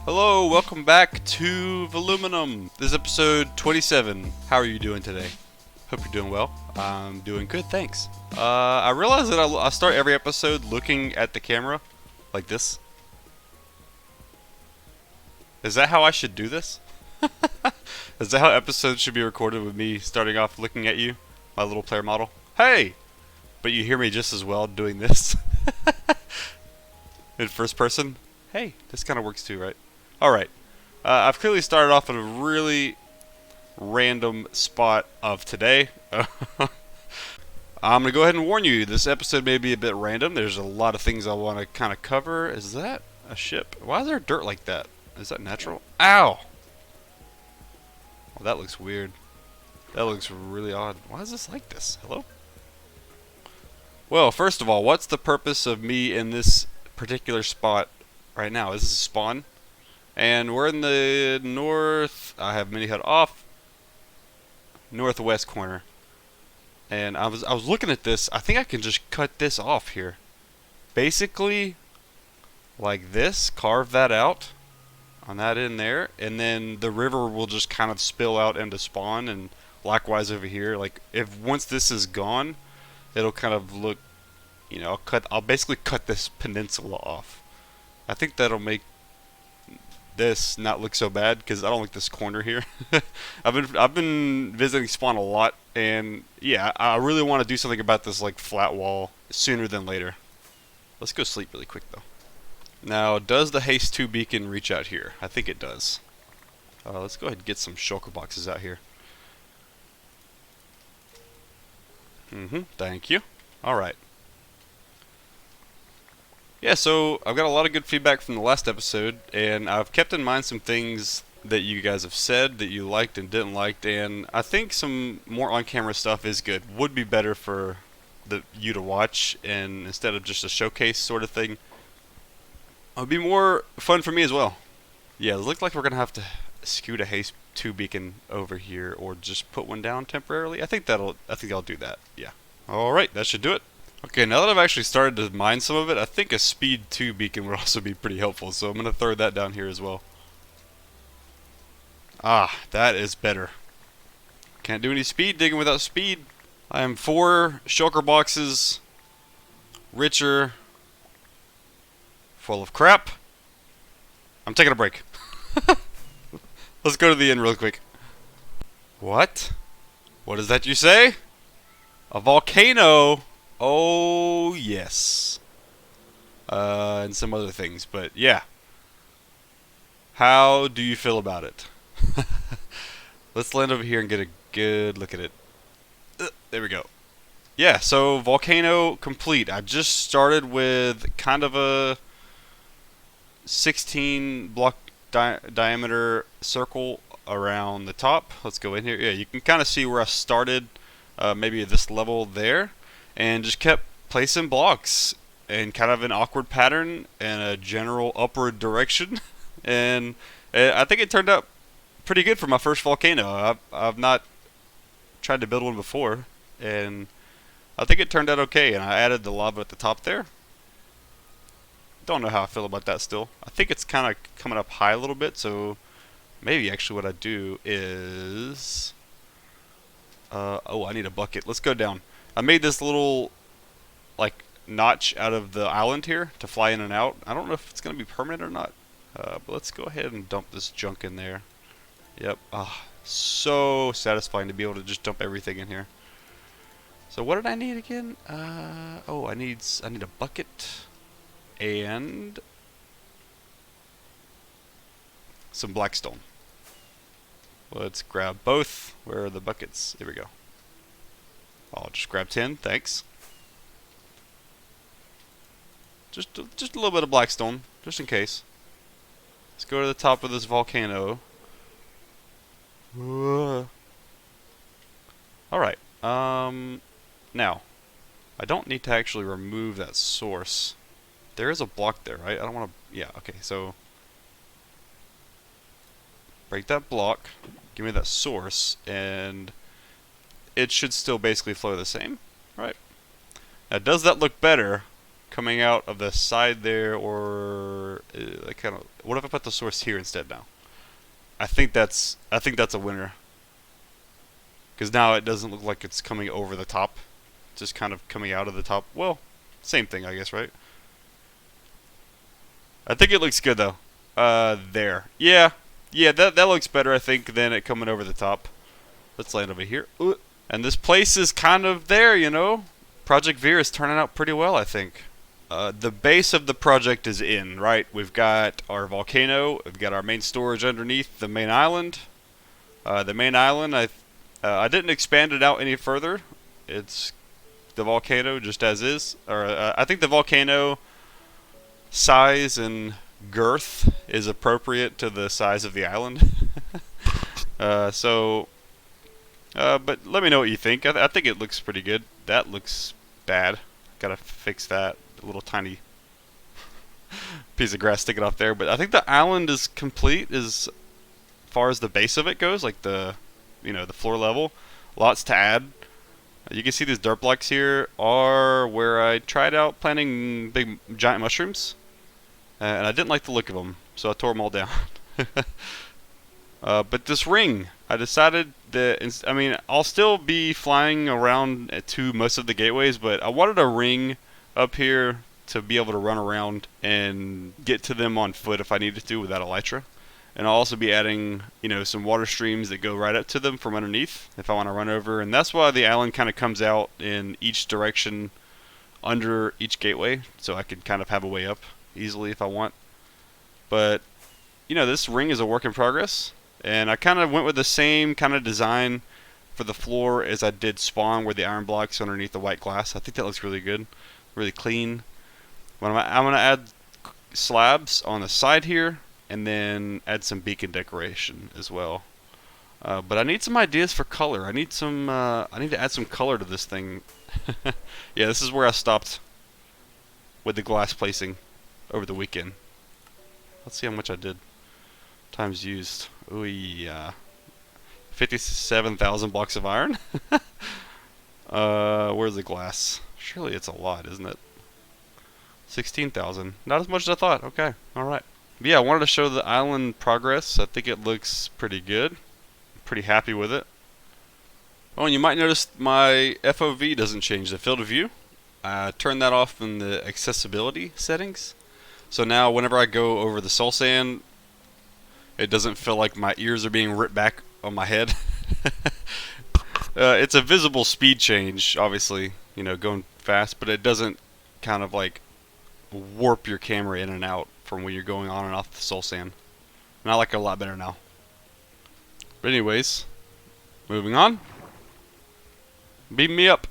Hello, welcome back to Voluminum. This is episode 27. How are you doing today? Hope you're doing well. I'm doing good, thanks. I realize that I start every episode looking at the camera, like this. Is that how I should do this? Is that how episodes should be recorded, with me starting off looking at you, my little player model? Hey! But you hear me just as well doing this? In first person? Hey, this kind of works too, right? Alright. I've clearly started off in a really random spot of today. I'm going to go ahead and warn you, this episode may be a bit random. There's a lot of things I want to kind of cover. Is that a ship? Why is there dirt like that? Is that natural? Ow! Well, that looks weird. That looks really odd. Why is this like this? Hello? Well, first of all, what's the purpose of me in this particular spot right now? This is a spawn. And we're in the north. I have mini HUD off. Northwest corner. And I was looking at this. I think I can just cut this off here. Basically, like this. Carve that out. On that in there. And then the river will just kind of spill out into spawn. And likewise over here. Like, if once this is gone, it'll kind of look, you know, I'll basically cut this peninsula off. I think that'll make this not look so bad, because I don't like this corner here. I've been visiting spawn a lot, and yeah, I really want to do something about this like flat wall sooner than later. Let's go sleep really quick though. Now, does the Haste 2 beacon reach out here? I think it does. Let's go ahead and get some shulker boxes out here. Thank you. Alright. Yeah, so I've got a lot of good feedback from the last episode, and I've kept in mind some things that you guys have said that you liked and didn't like, and I think some more on-camera stuff is good. Would be better for you to watch, and instead of just a showcase sort of thing. It would be more fun for me as well. Yeah, it looks like we're gonna have to scoot a Haste 2 beacon over here, or just put one down temporarily. I think I'll do that. Yeah. All right, that should do it. Okay, now that I've actually started to mine some of it, I think a speed 2 beacon would also be pretty helpful, so I'm going to throw that down here as well. Ah, that is better. Can't do any speed digging without speed. I am 4 shulker boxes richer, full of crap. I'm taking a break. Let's go to the end real quick. What? What is that you say? A volcano? Oh, yes. And some other things, but yeah. How do you feel about it? Let's land over here and get a good look at it. There we go. Yeah, so Volcano complete. I just started with kind of a 16 block diameter circle around the top. Let's go in here. Yeah, you can kind of see where I started, maybe at this level there. And just kept placing blocks in kind of an awkward pattern and a general upward direction. And I think it turned out pretty good for my first volcano. I've not tried to build one before, and I think it turned out okay. And I added the lava at the top there. Don't know how I feel about that still. I think it's kind of coming up high a little bit, so maybe actually what I do is... oh, I need a bucket. Let's go down. I made this little, like, notch out of the island here to fly in and out. I don't know if it's going to be permanent or not. But let's go ahead and dump this junk in there. Yep. Ah, so satisfying to be able to just dump everything in here. So what did I need again? Oh, I need a bucket and some blackstone. Let's grab both. Where are the buckets? Here we go. I'll just grab 10, thanks. Just a little bit of blackstone, just in case. Let's go to the top of this volcano. Alright, now, I don't need to actually remove that source. There is a block there, right? I don't want to, yeah, okay, so break that block, give me that source, and it should still basically flow the same, right? Now, does that look better coming out of the side there, or I kind of. What if I put the source here instead now? I think that's a winner. Because now it doesn't look like it's coming over the top, just kind of coming out of the top. Well, same thing, I guess, right? I think it looks good though. There. Yeah, that looks better, I think, than it coming over the top. Let's land over here. Ooh. And this place is kind of there, you know. Project V.E.I.R is turning out pretty well, I think. The base of the project is in, right? We've got our volcano. We've got our main storage underneath the main island. The main island, I didn't expand it out any further. It's the volcano just as is. Or I think the volcano size and girth is appropriate to the size of the island. But let me know what you think. I think it looks pretty good. That looks bad. Gotta fix that. A little tiny piece of grass sticking off there. But I think the island is complete as far as the base of it goes, like the floor level. Lots to add. You can see these dirt blocks here are where I tried out planting big giant mushrooms, and I didn't like the look of them, so I tore them all down. But this ring, I decided that, I mean, I'll still be flying around to most of the gateways, but I wanted a ring up here to be able to run around and get to them on foot if I needed to without elytra. And I'll also be adding, some water streams that go right up to them from underneath if I want to run over. And that's why the island kind of comes out in each direction under each gateway, so I could kind of have a way up easily if I want. But, this ring is a work in progress. And I kind of went with the same kind of design for the floor as I did spawn, where the iron blocks underneath the white glass. I think that looks really good, really clean. I'm going to add slabs on the side here, and then add some beacon decoration as well. But I need some ideas for color. I need to add some color to this thing. Yeah, this is where I stopped with the glass placing over the weekend. Let's see how much I did. Times used. Ooh, yeah. 57,000 blocks of iron. Where's the glass? Surely it's a lot, isn't it? 16,000. Not as much as I thought. Okay, alright. Yeah, I wanted to show the island progress. I think it looks pretty good. Pretty happy with it. Oh, and you might notice my FOV doesn't change, the field of view. I turned that off in the accessibility settings. So now whenever I go over the soul sand, it doesn't feel like my ears are being ripped back on my head. It's a visible speed change, obviously, going fast, but it doesn't kind of like warp your camera in and out from when you're going on and off the soul sand. And I like it a lot better now. But anyways, moving on. Beat me up.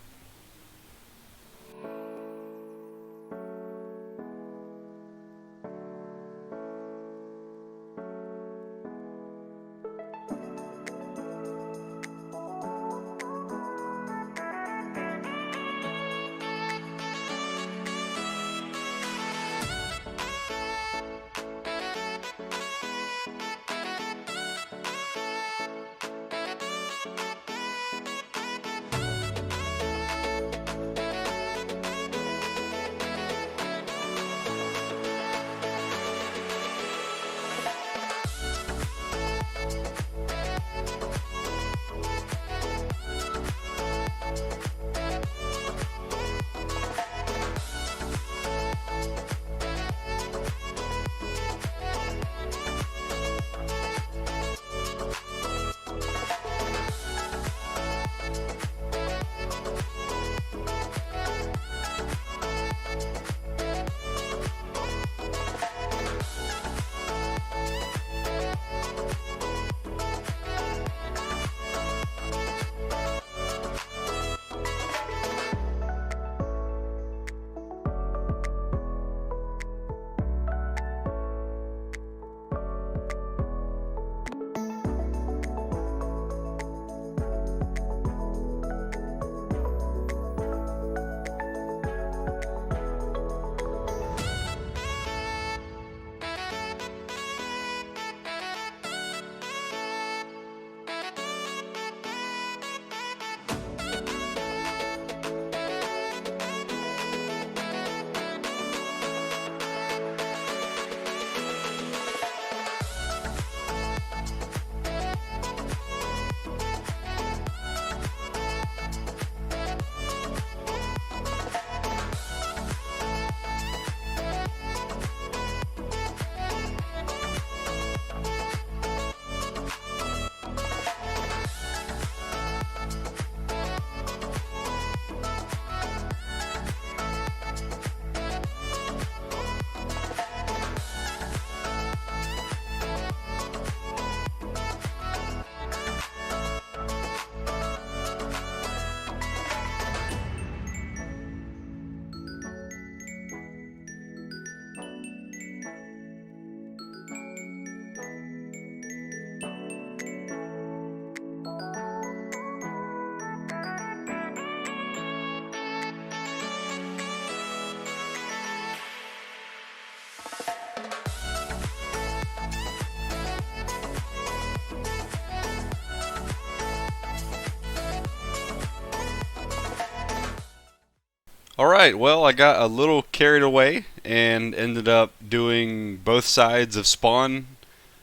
Alright, well, I got a little carried away and ended up doing both sides of spawn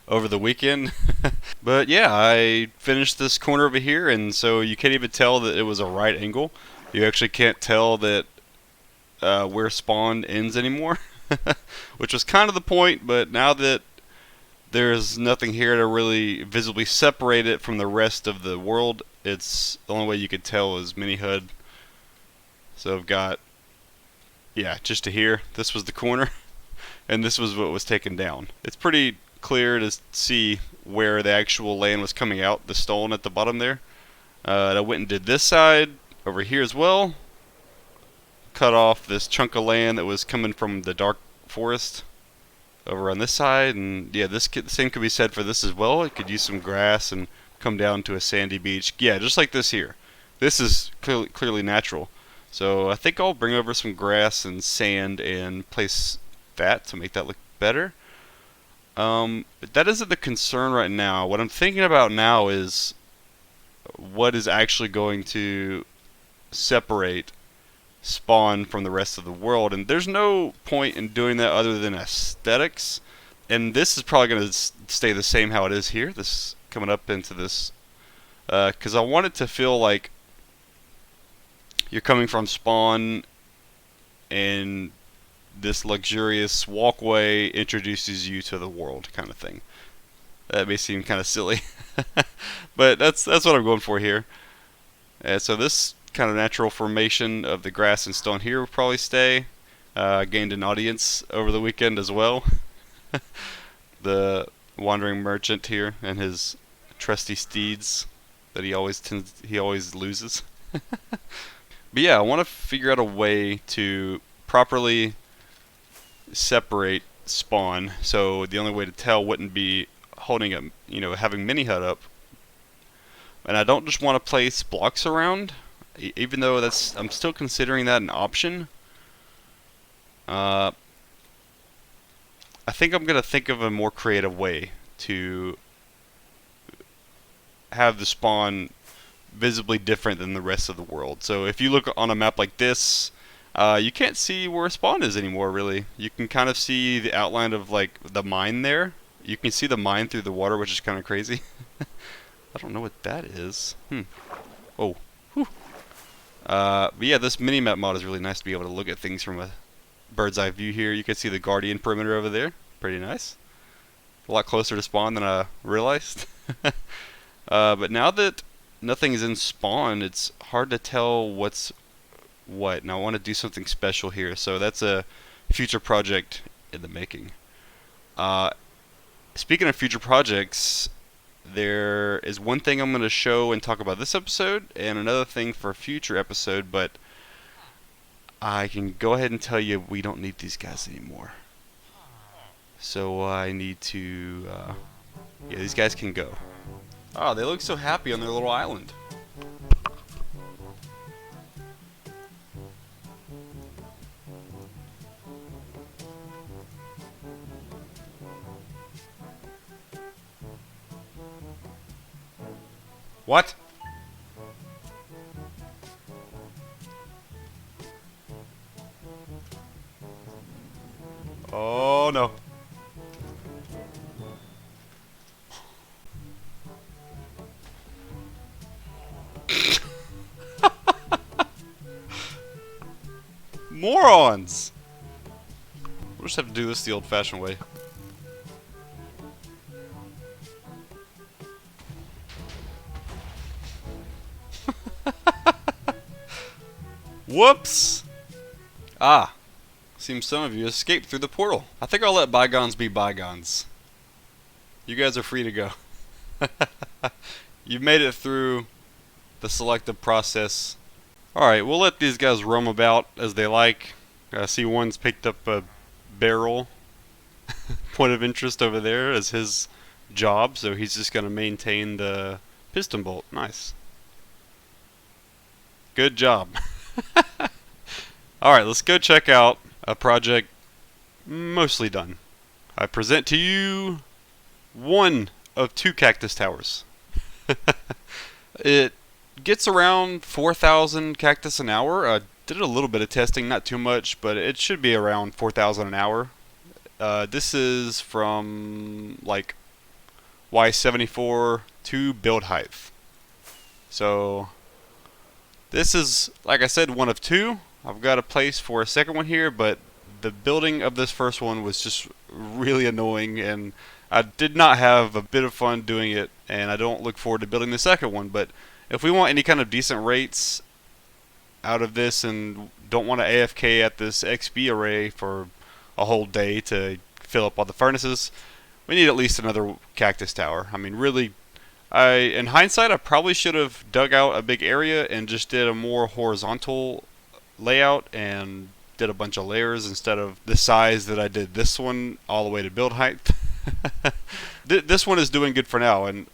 over the weekend. But yeah, I finished this corner over here, and so you can't even tell that it was a right angle. You actually can't tell that where spawn ends anymore, which was kind of the point, but now that there's nothing here to really visibly separate it from the rest of the world, it's the only way you could tell is mini HUD. So I've got, yeah, just to here, this was the corner, and this was what was taken down. It's pretty clear to see where the actual land was coming out, the stone at the bottom there. I went and did this side over here as well. Cut off this chunk of land that was coming from the dark forest over on this side, and yeah, the same could be said for this as well. It could use some grass and come down to a sandy beach. Yeah, just like this here. This is clearly natural. So I think I'll bring over some grass and sand and place that to make that look better. But that isn't the concern right now. What I'm thinking about now is what is actually going to separate spawn from the rest of the world, and there's no point in doing that other than aesthetics. And this is probably going to stay the same how it is here. This coming up into this, because I want it to feel like you're coming from spawn, and this luxurious walkway introduces you to the world, kind of thing. That may seem kind of silly, but that's what I'm going for here. And so this kind of natural formation of the grass and stone here will probably stay. Gained an audience over the weekend as well. The wandering merchant here and his trusty steeds that he always loses. But yeah, I want to figure out a way to properly separate spawn. So the only way to tell wouldn't be holding a, having mini HUD up. And I don't just want to place blocks around, even though I'm still considering that an option. I think I'm gonna think of a more creative way to have the spawn visibly different than the rest of the world. So if you look on a map like this, you can't see where spawn is anymore, really. You can kind of see the outline of like the mine there. You can see the mine through the water, which is kind of crazy. I don't know what that is. Oh. Whew. But yeah, this mini-map mod is really nice to be able to look at things from a bird's eye view here. You can see the guardian perimeter over there. Pretty nice. A lot closer to spawn than I realized. But now that nothing is in spawn, it's hard to tell what's what. Now I want to do something special here, so that's a future project in the making. Speaking of future projects, there is one thing I'm going to show and talk about this episode, and another thing for a future episode, but I can go ahead and tell you we don't need these guys anymore. So I need to, yeah, these guys can go. Oh, they look so happy on their little island. What? Oh no. Morons! We'll just have to do this the old-fashioned way. Whoops! Ah, seems some of you escaped through the portal. I think I'll let bygones be bygones. You guys are free to go. You've made it through the selective process. Alright, we'll let these guys roam about as they like. I see one's picked up a barrel. Point of interest over there as his job, so he's just going to maintain the piston bolt. Nice. Good job. Alright, let's go check out a project mostly done. I present to you one of 2 cactus towers. It gets around 4,000 cactus an hour. Did a little bit of testing, not too much, but it should be around 4,000 an hour. This is from like Y74 to build height. So this is, like I said, one of two. I've got a place for a second one here, but the building of this first one was just really annoying, and I did not have a bit of fun doing it, and I don't look forward to building the second one. But if we want any kind of decent rates out of this and don't want to AFK at this XP array for a whole day to fill up all the furnaces, we need at least another cactus tower. I mean, really, in hindsight, I probably should have dug out a big area and just did a more horizontal layout and did a bunch of layers instead of the size that I did this one all the way to build height. This one is doing good for now, and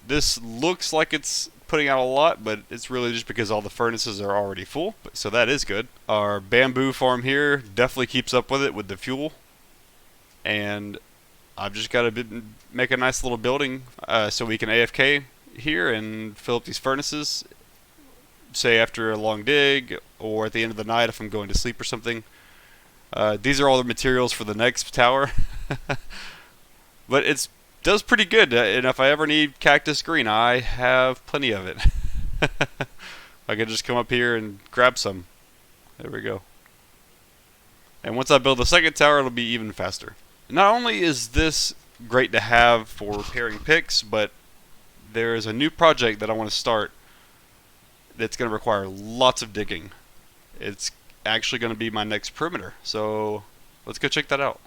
this looks like it's putting out a lot, but it's really just because all the furnaces are already full, so that is good. Our bamboo farm here definitely keeps up with it with the fuel, and I've just got to make a nice little building so we can AFK here and fill up these furnaces, say after a long dig or at the end of the night if I'm going to sleep or something. These are all the materials for the next tower. But it does pretty good, and if I ever need cactus green, I have plenty of it. I can just come up here and grab some. There we go. And once I build the second tower, it'll be even faster. Not only is this great to have for repairing picks, but there is a new project that I want to start that's going to require lots of digging. It's actually going to be my next perimeter, so let's go check that out.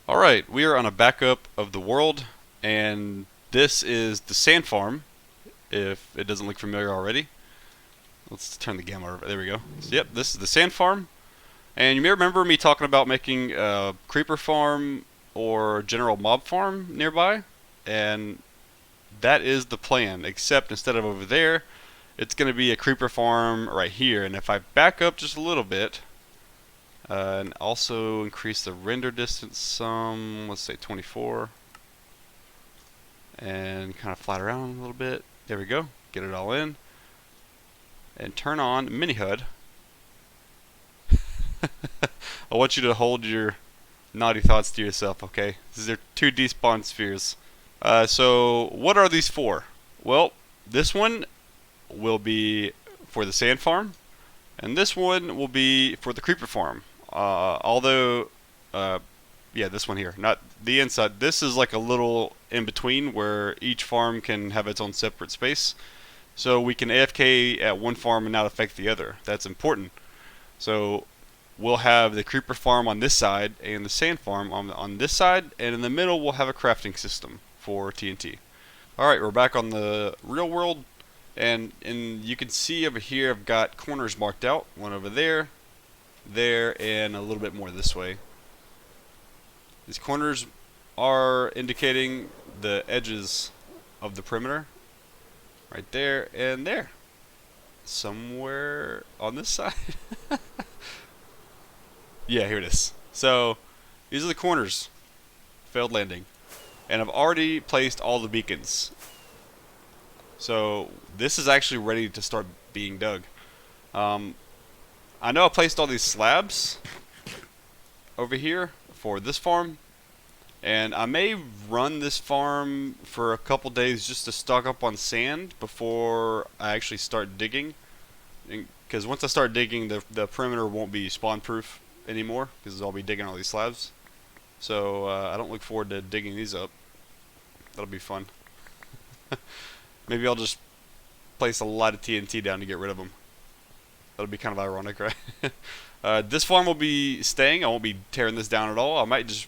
Alright, we are on a backup of the world, and this is the sand farm, if it doesn't look familiar already. Let's turn the gamma over. There we go. So, yep, this is the sand farm. And you may remember me talking about making a creeper farm or general mob farm nearby, and that is the plan, except instead of over there, it's going to be a creeper farm right here. And if I back up just a little bit, and also increase the render distance some, let's say 24, and kind of flat around a little bit. There we go. Get it all in, and turn on mini HUD. I want you to hold your naughty thoughts to yourself, okay? These are two despawn spheres. So what are these for? Well, this one will be for the sand farm, and this one will be for the creeper farm. Although, yeah, this one here, not the inside. This is like a little in between where each farm can have its own separate space. So we can AFK at one farm and not affect the other. That's important. So we'll have the creeper farm on this side and the sand farm on this side, and in the middle we'll have a crafting system for TNT. Alright, we're back on the real world, and you can see over here I've got corners marked out. One over there, and a little bit more this way. These corners are indicating the edges of the perimeter. Right there and there. Somewhere on this side. Yeah, here it is. So, these are the corners. Failed landing. And I've already placed all the beacons. So, this is actually ready to start being dug. I know I placed all these slabs over here for this farm, and I may run this farm for a couple days just to stock up on sand before I actually start digging, because once I start digging, the perimeter won't be spawn proof anymore because I'll be digging all these slabs. So I don't look forward to digging these up. That'll be fun. Maybe I'll just place a lot of TNT down to get rid of them. That'll be kind of ironic, right? This farm will be staying. I won't be tearing this down at all. I might just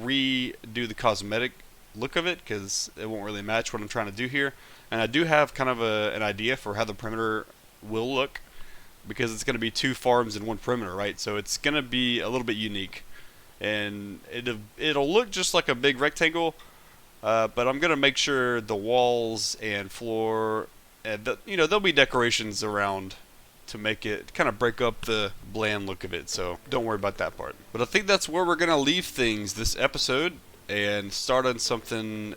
redo the cosmetic look of it because it won't really match what I'm trying to do here. And I do have kind of an idea for how the perimeter will look, because it's going to be two farms in one perimeter, right? So it's going to be a little bit unique, and it'll look just like a big rectangle, but I'm going to make sure the walls and floor, and there'll be decorations around to make it kind of break up the bland look of it, so don't worry about that part. But I think that's where we're going to leave things this episode and start on something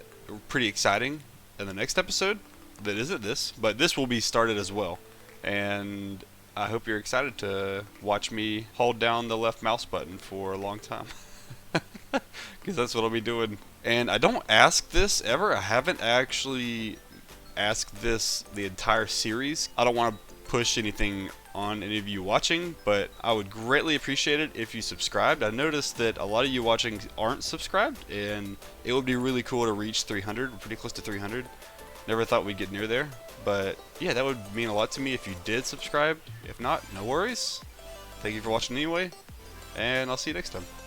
pretty exciting in the next episode that isn't this, but this will be started as well. And I hope you're excited to watch me hold down the left mouse button for a long time. Because that's what I'll be doing. And I don't ask this ever. I haven't actually asked this the entire series. I don't want to push anything on any of you watching, but I would greatly appreciate it if you subscribed. I noticed that a lot of you watching aren't subscribed, and it would be really cool to reach 300. We're pretty close to 300. Never thought we'd get near there, but yeah, that would mean a lot to me if you did subscribe. If not, no worries. Thank you for watching anyway, and I'll see you next time.